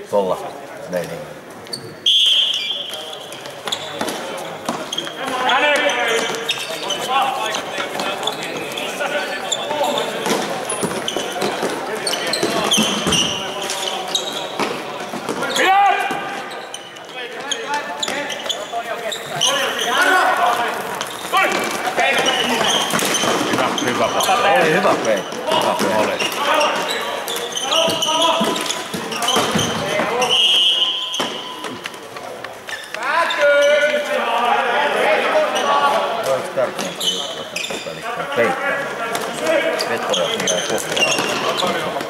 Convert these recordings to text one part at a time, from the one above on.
Tolla meininki. Oli hyvä peli. Oli. Se olisi tärkeämpi juttu tässä pelissä. Peittää. Vettoja tulee kohdalla.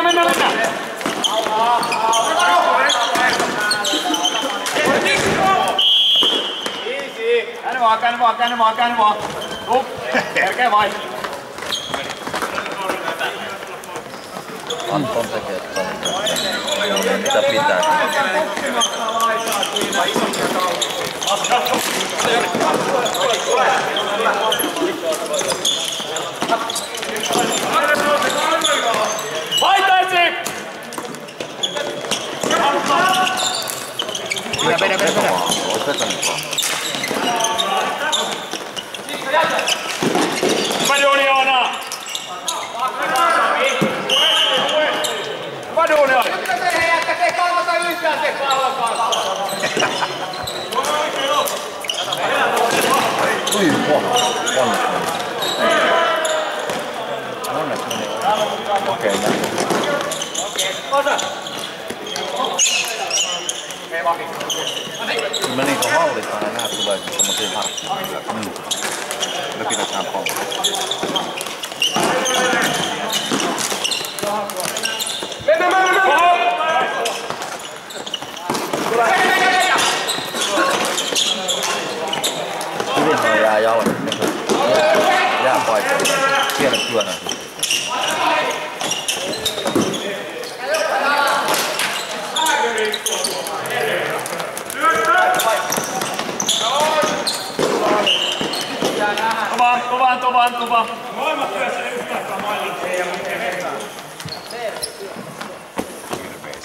Mennään! Käänny vaan. Tuu! Herkeä vain! Anton tekee paljon. Mitä pitää? Vaitaisi! Vedä. Padoniona! Padoniona! Ei kannata yhtään se pallon kanssa! Ui, onneksi meni. Okei, näin. Kyllä niinku hallitaan ja nää tulee semmosia harkkia. Lökitetään palloa. Hyvin jää jalka. Jää paikalle. Pienen pyörän. Kovaan. Molemmat työssä yhtäkään mailin.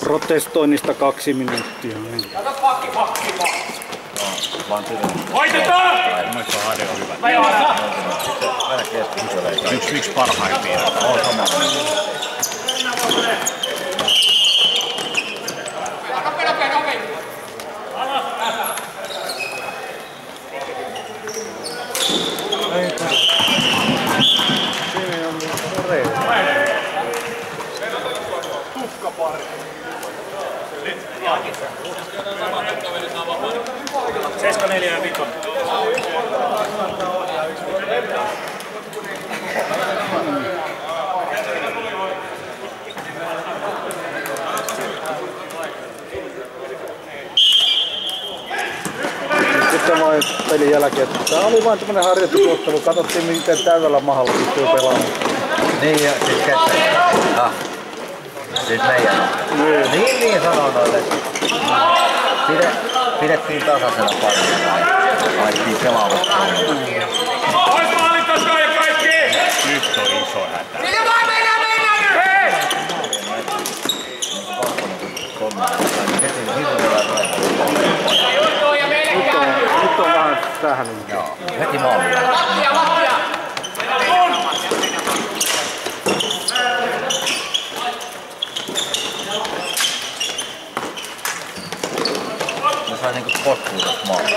Protestoinnista 2 minuuttia. Kato pakki vaan. Vaan sille. Voitetaan! Mielestäni Hade on hyvä. Aina keskustelee. Yksi parhaimpia. On sama. Nopea. Tukkapari. 7-4 ja 5. Sitten vain pelin jälkeen, että tämä oli vain tämmönen harjoitusottelu, katsottiin miten täydellä mahalla pystyy pelaamaan. Niin ja siis siis meidän. Niin sanoo noille. Pidettiin tasaisena paljon. Alettiin pelaamaan. Ois maalintaskaa ja kaikki! Nyt on iso hätä. Minä vaan mennään nyt! Hei! Nyt on vähän sähnyt. Joo, heti maaliin. Lattia! Ne sai niinku potkuun tästä maaliin.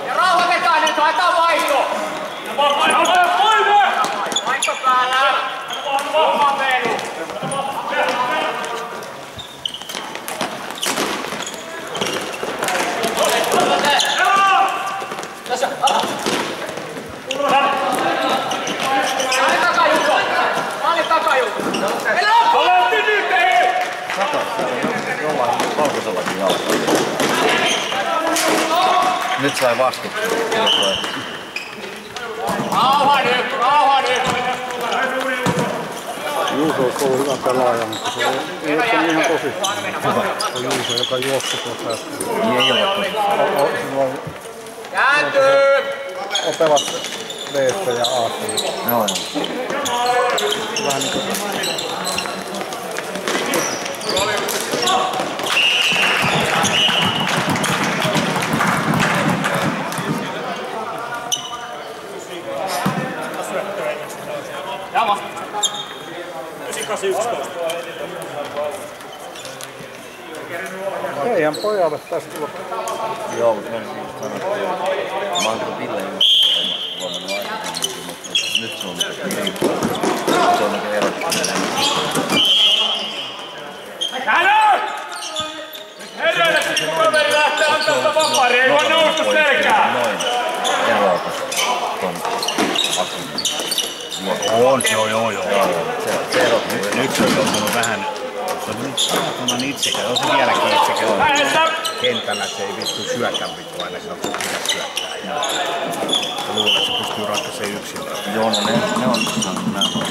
Ja rauhoitetaan nyt, haetaan vaihto! Vaihto päällä! Oma peli! Tässä! Maalin takajuttu! Aloitti nyt! Jollain valkoisellakin jalkaa. Nyt sai vastuksia. Rauha nyt! Juuso olisi ollut hyvä pelaaja, mutta se ei ole ihan tosissaan. Se on Juuso, joka juoksi tuossa äsken. Niin ei ole. Kääntyy! Opevat D-stä ja A-stä. Joo. Vähän niin kuin... Heidän pojalle taisi tulla. Joo, mutta mä oon kyllä Ville just huomannut aikaisemmin, mutta nyt se on se on niinku erottaminen. Käännö! Herraille, kun kaveri lähtee antaa sitä vapaari, ei vaan nousta selkää! Noin eroakas ton Akumin. On, joo. Se erottuu. Nyt se on joutunut vähän... Se on nyt saatanan itsekä. On se vieläkin itsekä. Kentällä se ei vittu syötä vittu aina silloin, kun pitäisi syöttää. Mä luulen, että se pystyy ratkaisemaan yksin. Joo, no ne on saanut nämä pois.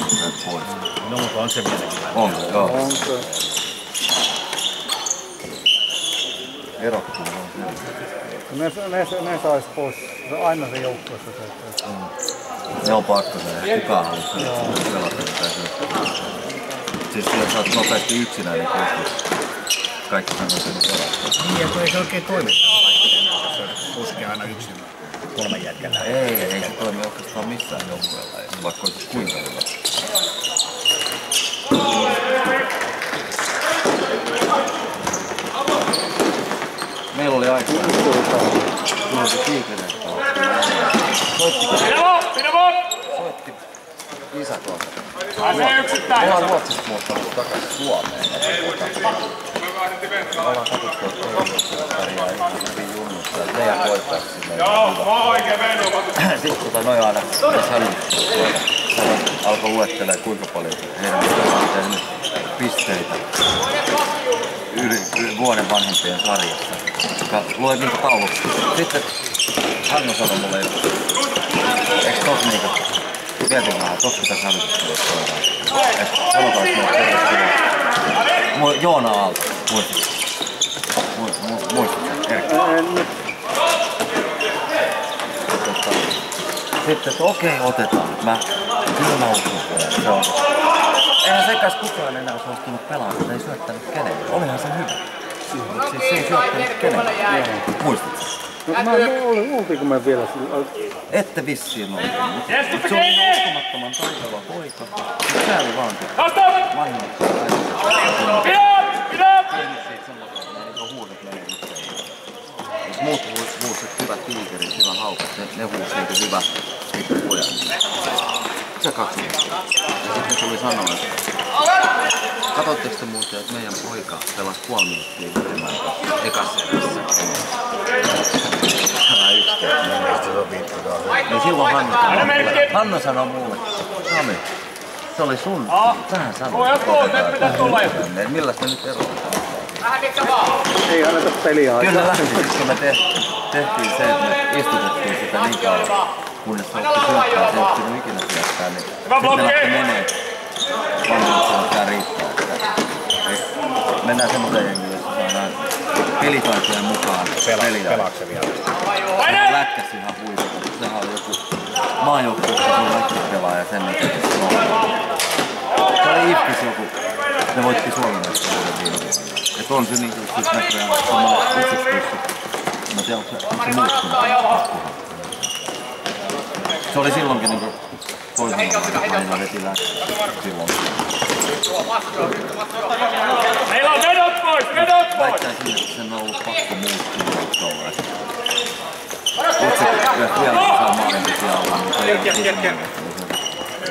No, mutta on se vieläkin. On, joo. On se. Erottuu on se. Ne sais pois. Aina se joukkueessa se. Ne on pakko se. Kukaan haluaa pelata sitä syöttää. Siis jos sä oot nopeasti yksinään, niin pystyt. Kaikki sanoo sen pelata. Niin, että ei se oikein toimi. Se puskee aina yksin 3 jätkällä. Ei se toimi oikeastaan missään joukkueella. Vaikka olisi kuinka hyvä. Meillä oli aika. Mulla oli Tiikinen. Pidä vaan! Soitti isä tuolta. Pääsee yksittäin! Me ollaan Ruotsista muuttanut takaisin Suomeen. Me ollaan katsottu, että ei pärjää ihan hyvin junnussa. Meidän voittaisi sinne. Joo, mä oon oikein mennyt. Sitten noi aina alkoi luettelemaan kuinka paljon heidän on tehnyt pisteitä yli vuoden vanhempien sarjassa. Lue niitä tauluksi. Sitten Hannu sanoi mulle, että eikö tos niitä mietin vähän, tos pitäisi hälytystä suoraan. Että sanotaan sinne tervetuloa. Joona Aalto, muistatko? Erkki. Sitten, että okei, otetaan. Kyllä mä uskon, se on. Eihän sekäs kukaan enää suostunut pelaamaan, ei syöttänyt kenelle. Olihan se hyvä. Siis se ei syöttänyt kenelle. Muistatko? No, oltiinko me vielä sillä? Ette vissiin ollut. Mutta se oli uskomattoman taitava poika. Sääli vaan. Vanhemmat. Pidä! Tehnyt siitä sellaisen, että ne huudot menee yhteen. Jos muut huusit hyvä tiikerit, hyvä haukat, ne huusi niinku hyvä pikkupojan. Se kaksi. Ja sitten tuli sanoa, että katsotteko te muuten, että meidän poika pelasi puoli minuuttia vähemmän ekassa erässä. Tämä yksi niin silloin Hanna sanoi mulle, Sami, se oli sun. Sähän sanoit. Milläs me nyt erotetaan? Vähän niitä vaan! Ei anneta peliä aikaa. Kyllä lähti, koska me tehtiin se, että me istutettiin sitä niin kauan, kunnes se otti syöttää, se ei oppinut ikinä syöttää, niin sitten me lähti menee. Vanhemmat tää riittää. Mennään semmoisen jengiin, jossa saadaan pelitaitojen mukaan peliä. Pelaakse vielä? Lätkäs ihan huippu. Sehän on joku maajoukkueessa sun lätkäspelaaja sen mikä se on. Se oli Ifkis joku. Ne voitti Suomen mestaruuden viime vuonna. Et on se niinku siis näköjään samalla itsestyssä. Mä tiedän, onko se muuttunut. Se oli silloinkin niinku toisella aina veti lätkäs silloin. Meillä on vedot pois! Vedot pois! Väittäisin, että sen on ollut pakko muuttua tuollaista. Itse vielä saa maalintekijä olla, mutta ei ole kukaan.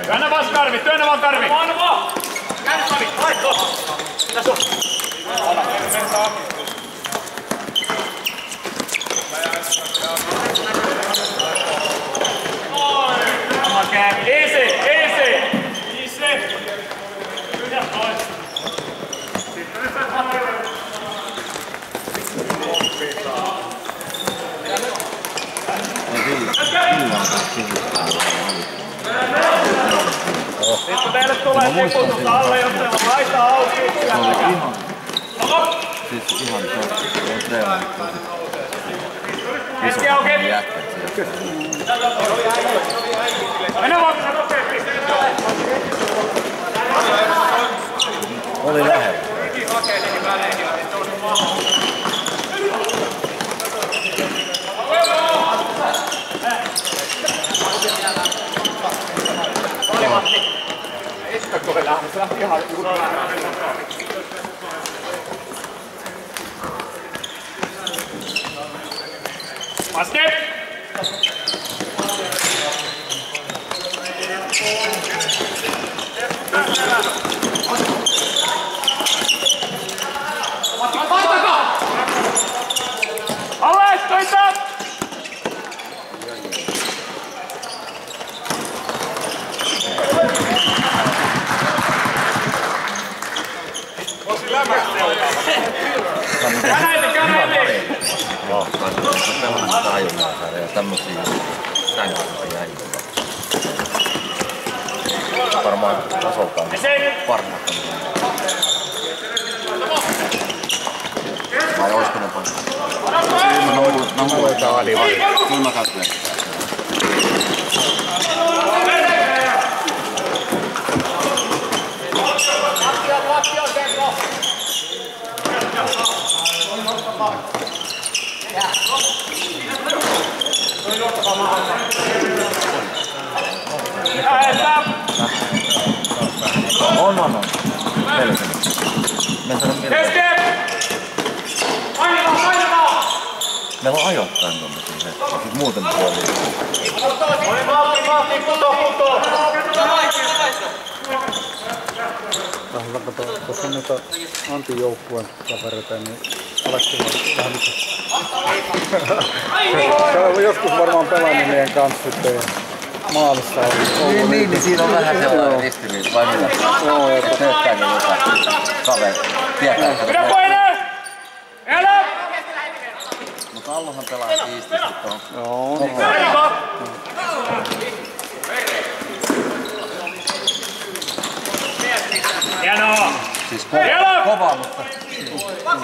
Työnnä vaan Karvi! Työnnä vaan Karvi! Työnnä vaan! Käänny Karvi! Laitto! Tässä on! Easy! Easy! Easy! Kyllä pois! Sitten teille tulee tiputus alle Se oli ihan... Siis ihan se on treenannut tosi... Iso jätkä sieltä. Mennä vaan nopeasti! Oli lähellä. Basket! Alle, toista! Käräiti! Joo, se pelannut tajunnaisarja ja tämmösiä sänkäisiä jäitä. Varmaan tasoltaan parhaat. Vai olisiko ne parhaat? Mä voitaan alivaihtaa. Kyllä mä katselen. On. Meillä on ajoittain tommosia hetkiä, sit muuten puolella. Vähän kato, tuossa on noita antijoukkueen kavereita, niin Aleksi vähän mitä. Se on joskus varmaan pelannut meidän kanssa sitten ja maalissa on. Niin siinä on vähän sellainen ristiriita, vai mitä? Joo, että töökkääkin jotain kaveri. Tietää, että... Pidä poineen! Elä! Mutta Allohan pelaa siististi tuohon. Joo, niin. Hienoa! Siis kova, mutta...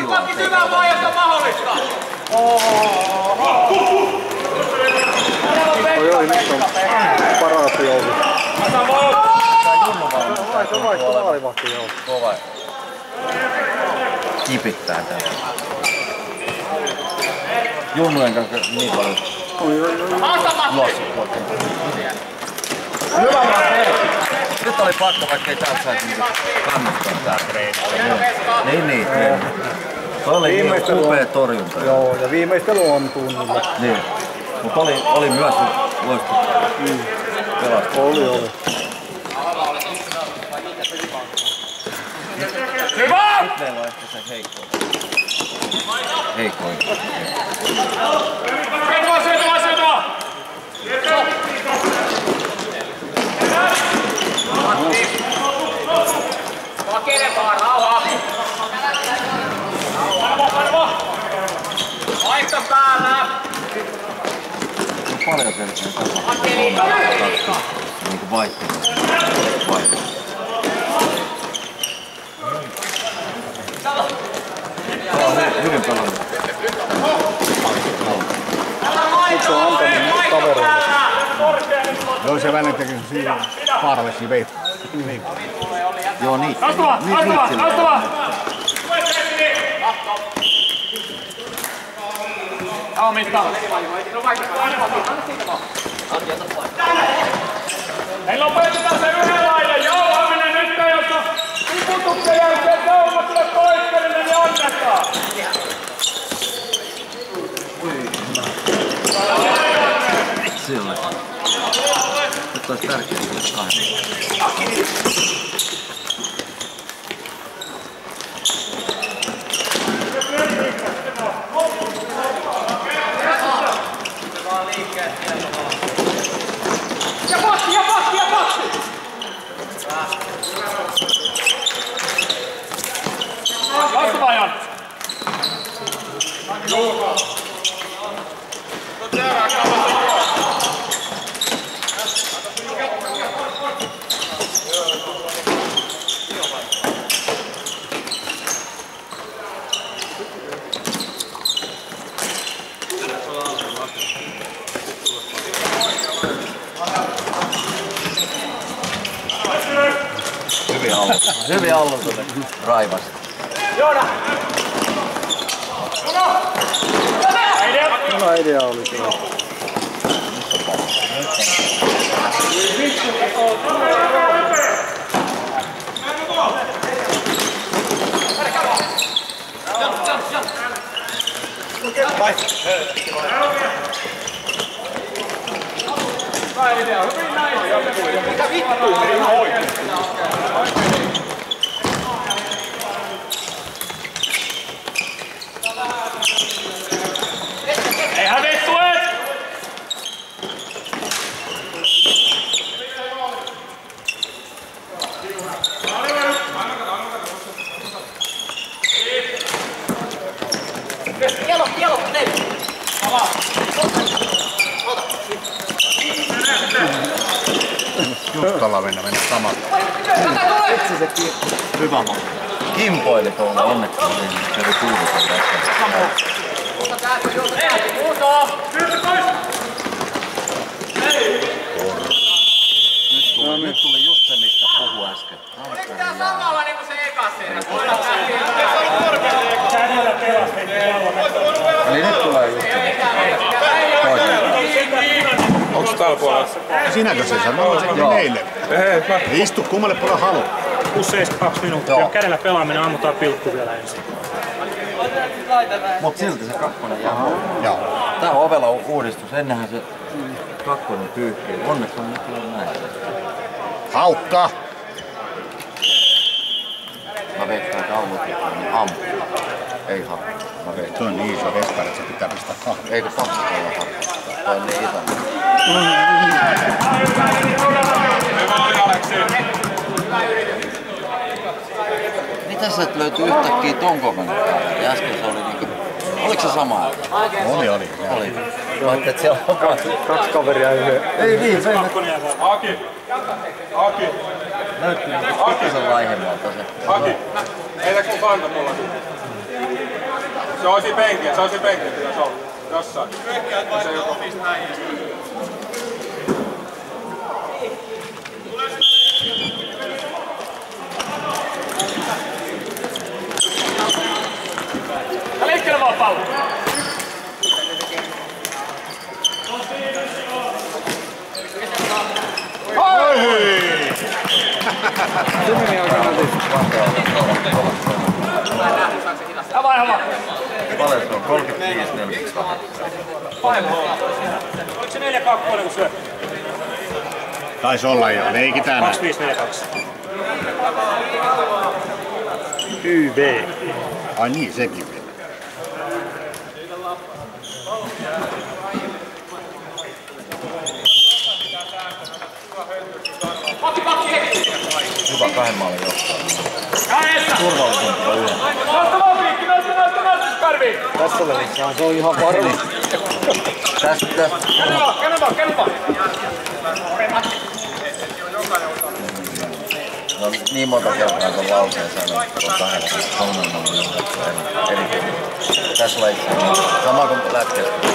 Pakki syvään vaan, jos on mahdollista! Oi, nyt on paraati ollut. Tää Junnu valmistaa. Ai, se vaihtoi maalivahti, joo. Kova. Kipittää täällä. Junnujen kanssa niin paljon juossut. Hyvä Mate! Nyt oli pakko, vaikka ei täältä saisi kannustaa tää treenistä. Niin, treeni. Se oli upea torjunta. Joo, ja viimeistely on tunnilla. Niin. Mutta oli myös loistava. Pelastus. Oli. Hyvä! Nyt meillä on ehkä se heikkoin. Syötä! Vakene vaan, rauhaa! Vaihto päällä! On paljon selkeä. Niinku vaihtelu. Tämä on hyvin pelannut. Nyt se on antanut kavereille. Joo, se välillä teki siinä parvesi veit. Joo, niin. Astava! Mitta. Heillä on pöytetään se yhden laidan. Jauhaminen nyt, jos on tiputuksen jälkeen saumat tulee toistelinen, niin annetaan. Sillä. Nyt olisi tärkeää, että kahden. Ja pakki! Vastavajan. Hyvin Allosolle raivas. No idea oli kyllä. Eihän vittu et! Kielo, teille. Just tuolla mennä samat. Itse se hyvä maa. Kimpoili tuolla onneksi, niin se oli Tuulisen tästä. Nyt tuli just se, mistä puhui äsken. Yritetään samalla niinku se ekas siinä. Eli nyt tulee just se. Onks täällä puolella? Sinäkö se sanoo sen meille? Istu kummalle puolelle halu. 6-7-2 minuuttia. Joo. Kädellä pelaaminen ammutaan pilkku vielä ensin. Mut silti se kakkonen jää. Joo. Tää on ovela uudistus. Ennenhän se kakkonen pyyhkii. Onneksi on nyt kyllä näin. Haukka! Mä veikkaan, että Allokin ampuu. Ei hakka. Mä veikkaan. Se on niin iso vespari, että se pitää pistää kahvia. Eikö pakko olla hakka? Tai niin iso. Hyvä oli Aleksi. Mitä sä löytyy yhtäkkiä ton komennon päällä? Ja äsken se oli niinku... Oliko se sama? Oli. Oli. Mä ajattelin, että siellä on Kaksi kaveria yhden. Ei niin, se Aki. näytti pikkusen laihemmalta se. Aki. Heitä kun kanta mulla. Se olisi penkiä, kyllä se on. Jossain. Se ei ole. Ja liikkeelle vaan pallo. Se meni aika nätisti. Avaa. Paljon se on? 35-42. Oliko se 4-2 kun syö? Taisi olla jo, leikitään. 25-4-2. YV. Ai niin, sekin vielä. Hyvä 2 maalin johtaa. Turvallisempaa yhden. Nostamaan piikki, Karvi. Tässä välissä se on ihan varma. Tästä. Käydä vaan. No niin monta kertaa kun lauseen sanoi, että on 8 ongelmallinen johdattu eri. Tässä lajissa sama kuin lätkästä.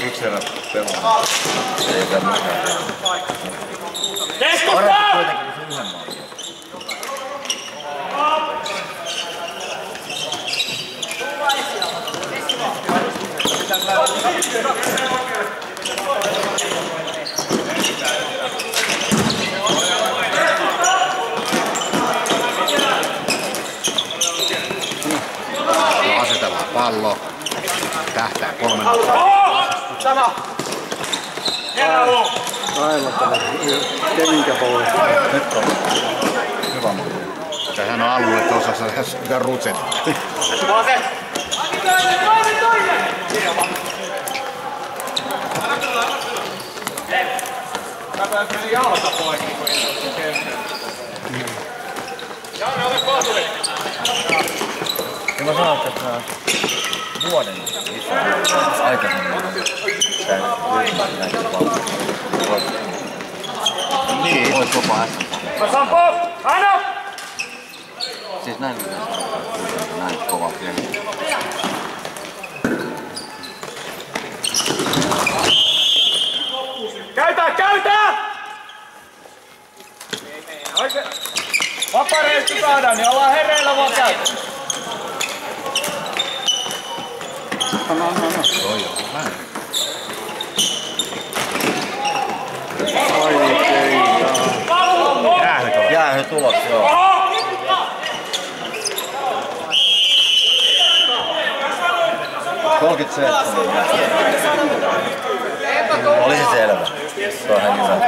Yksi erä pelaa. Ei tämmöistä. Parempi kuitenkin se yhden maalin. Asetellaan pallo. Tähtää 3. Sama. Aivan tämmöinen keminkä pois. Nyt on hyvä maali. Sehän on alue, että osassa sitä rutset. Tätä meni jalka poikki, kun ei ole kenttä. Jaana, ole paaturi. Ja mä sanon, että mä vuoden lisää aikaisemmin tän ryhmän näitä palveluja. Niin. Vois jopa äsken. Sampo, aina! Siis näin yleensä näin kova peli. Käytä! Oikein! Vapareissu saadaan, niin ollaan hereillä vaan käytä. Jäähy tulos, joo. Oli se selvä. Se on ihan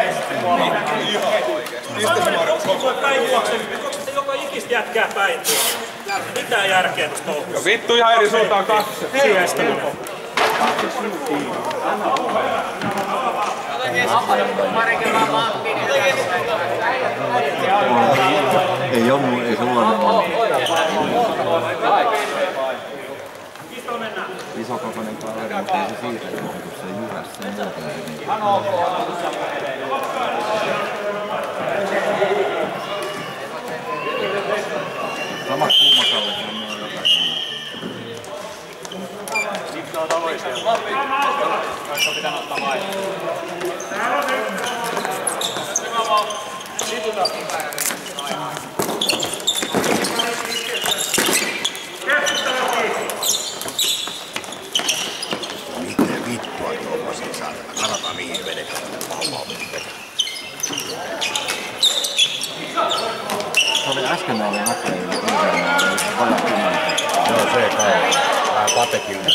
Se joka ikistä jätkää päin. Mitään järkeä tuosta touhussa. Vittu ihan eri suuntaan kaksi. Ei ollut, ei se ollut. Isokokoinen kaveri, mutta ei se siitä johdu, kun se jyräs sen muuten. Sama kuumakalle, kun on jotain. Mikko on tavoitteella. Olisiko pitänyt ottaa vaihtoa? Situta. Mitä vittua tuollaisia saatana? Katsotaan mihin vedetään tätä palloa. Se oli äsken oli näköinen, paljon kymmenen. Joo, se kai. Vähän patekille.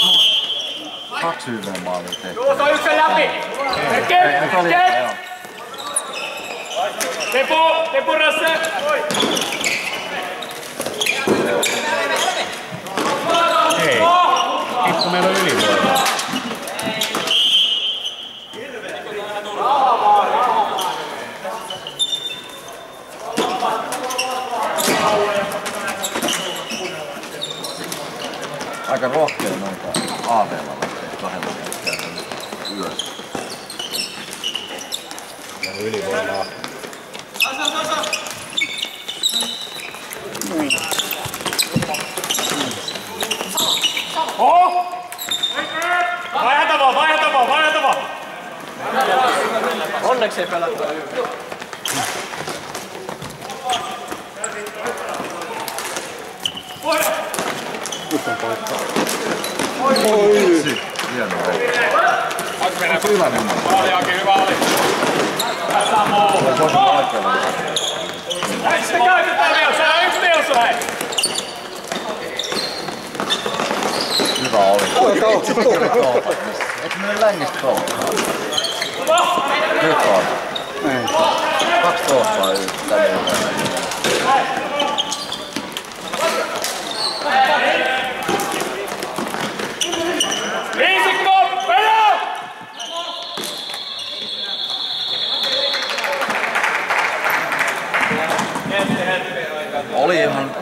2 hyvää maalia tehty. Tuossa on yksin läpi! Tepu Rasse! Ei. Vittu meillä on ylivoimaa. Aika rohkea noita aaveilla lähtee 2 kertaa ylös. Ja ylivoimaa. Oho! Vaihata vaan! Onneksi ei pelattu yhden. Nyt on paikkaa. Hieno. Onko hyvä mennä? Maaliakin hyvä oli. Tässä on muu. Se on oikealla. Se käytetään vielä, se on yksi Nilsson, hei! Hyvä oli. Eikö mene längistä tuolla? Nyt on. 2 tuossa yhtä. Viisikko, pelaa! Oli ihan